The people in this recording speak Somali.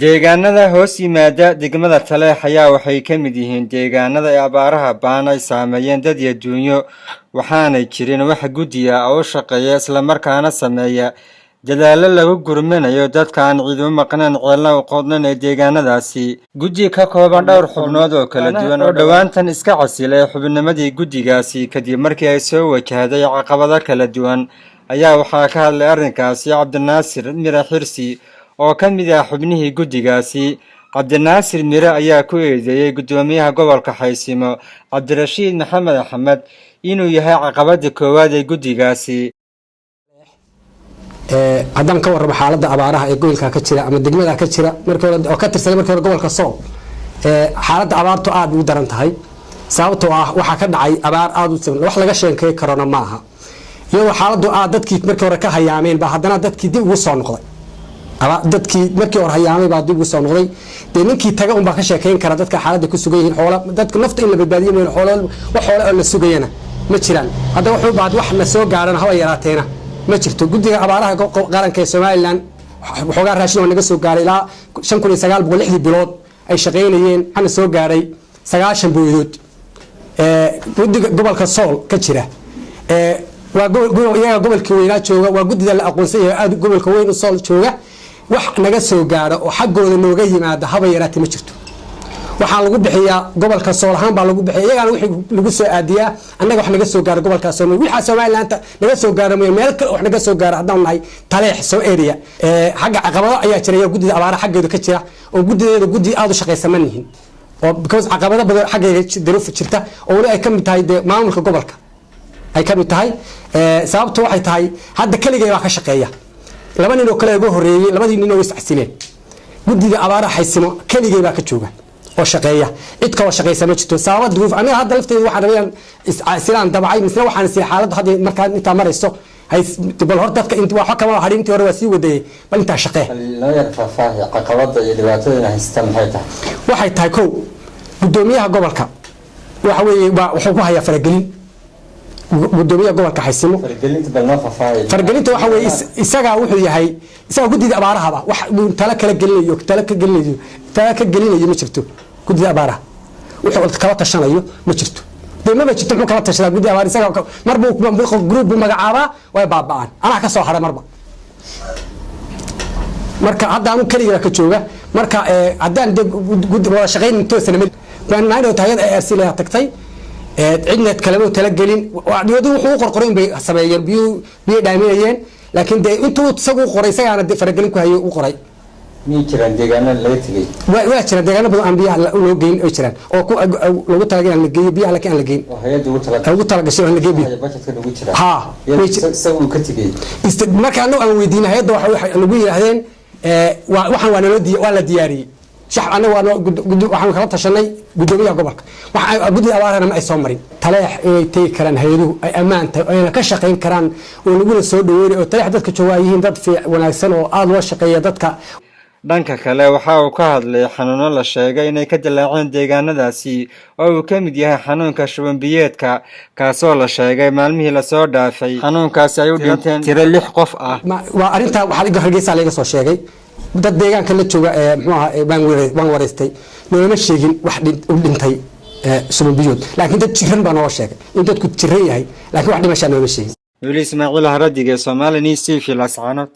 deegaanada hoos yimaada degmada Taleex ayaa waxay ka mid yihiin deegaanada ay abaaraha baan ay saameeyeen dad iyo duunyo waxaanay jirin wax guddiya oo shaqeeya isla markaana sameeya dadaalo lagu gurmanayo dadka aan cid u maqnaan ceelna u qodnan ee deegaanadaasi guddi ka kooban dhowr xubnood oo kala duwan oo dhawaantan iska casilay xubnimadii guddigaasi kadib markii ay soo wajahday caqabado kala duwan ayaa waxaa ka hadlay arrinkaasi Cabdinaasir Mira Xirsi oo ka mid ah xubnihii guddigaasi. Cabdinaasir Mira ayaa ku eedeeyay Gudoomiyaha Gobolka Xaysimo Cabdirashiid Maxamed Axmed inuu yahay caqabada koowaad ee guddigaasi. haddaan ka warramo xaaladda abaaraha ee gobolka ka jira ama degmada ka jira markii hore oo ka tirsan markii hore gobolka Sool xaaladda abaartu aad u daran tahay sababtoo ah waxa ka dhacay abaar aad u sameeyay wax laga sheekay karona ma aha iyadoo xaaladdu aad dadkii markii hore ka hayaameen ba haddana dadkii dib ugu soo noqday dadkii markii hore hayaamay baa dib ugu soo noqday ninkii taga un baa ka sheekayn kara dadka xaaladda ku sugan yihiin xoolo dadka nafta in la badbaadiyo meel xoolo la sugayana ma jiraan hadda wuxuu baad wax la soo gaaran hawa yaraateena ma jirto guddiga abaaraha qaranka ee Soomaaliland waxoogaa raashin oo naga soo gaaray ilaa 5960 bilood ay shaqeynayeen waxana soo gaaray 9 booyood guddiga gobolka Sool ka jira waa gobolka weynaa jooga waa guddida la aqoonsan yahay aad gobolka weyn u Sool jooga wax naga soo gaaro oo xaggooda nooga yimaada haba yaraatee ma jirto waxaan lagu bixiyaa gobolka Sool ahaan baa lagu bixiyaa iyagana wixii lagu soo aadiyaa annaga wax naga soo gaaro gobolka Sool waxa Soomaaliland naga soo gaaro meel kale wax naga soo gaaro haddaan nahay Taleex soo area xagga caqabado ayaa jiray guddida abaaraha xaggeedu ka jira oo guddideedu guddi aad u shaqaysan yihiin oo because caqabado badan xaggeeda daruuf jirta oo wali ay ka mid tahay maamulka gobolka ay ka mid tahay sababtu waxay tahay hadda kaliya waa ka shaqeeya laba nin oo kale ugu horeeyay labadii nin oo is casileen guddiga abaaraha Xaysimo kaliya baa ka jooga oo shaqeeya cid kale oo shaqeysa ma jirto sabab duuf aniga hadda lafteedu waxaan rabaa islaan dabacay misna waxaan si xaalad hadda markaan inta marayso hay bal hor dadka inta waxa kama harintii hore waa sii waday bal inta shaqee la yar faahfaahi caqabada iyo dhibaatooyinka haysta maxay tahay waxay tahay kow gudoomiyaha gobolka waxa weeye wuxuu ku hayaa faragelin gudoomiyaha gobolka Xaysimo faragelinta waxa weeye isaga wuxuu yahay isaga guddida abaaraha wax tala kala gelinayo ma jirto guddida abaaraha wuxuu kala tashanayo ma jirto ma jirto wuxuu kala tashadaa guddida abaaraha isaga marba group magacaaba way baabaan ana ka soo haray marka hadda anu kaliya ka jooga marka haddaan wada shaqeyn toosana baan naayno taayad ay arsilay tagtay cidna kale oo tala gelin wadadu wuxuu qorqorin bay sameeyeen biyo dhaaminayeen laakiin intuu isagu qoray isagana faragelin ku hayo u qoray mi jiraan deegaanada laga tagay waa jiraan deegaanada badan aan biyaha loo geyn oo jiraan oo lagu talagalay la geeyo biyaha laakiin aan la geyn oo hay'addu ugu talagashay in la geeyo budgetka ugu jira ha isagu ka tagay marka anu aan weydiinay hay'adda waxa lagu yiraahdeen waxaan waa la diyaariyay shax anagu waxaan kala tashanay gudoomiyaha gobolka waxa guddida abaaraha ma ay soo marin Taleex ay tay karaan hay'aduhu ay amaanta ay ka shaqeyn karaan oo lagu soo dhaweeyay oo Taleex dadka jooga yihiin dad wanaagsan oo aad loo shaqeeya dadka dhanka kale waxa uu ka hadlay xanuuno la sheegay inay ka dilaaceen deegaanadaasi oo uu ka mid yahay xanuunka shuban biyeedka kaasoo la sheegay maalmihii la soo dhaafay xanuunkaasi ay u dhinteen tiro 6 qof ah waa arinta waxa iga hargeysa laga soo sheegay dad deegaanka la jooga muxuu ahaa baan wareystay nooma sheegin wax u dhintay shuban biyood laakiin dad jiran baa noo sheegay in dadku jiran yahay laakiin wax dhimasho nooma sheegin Ismaaciil Haradige Soomaali News TV Lascaanood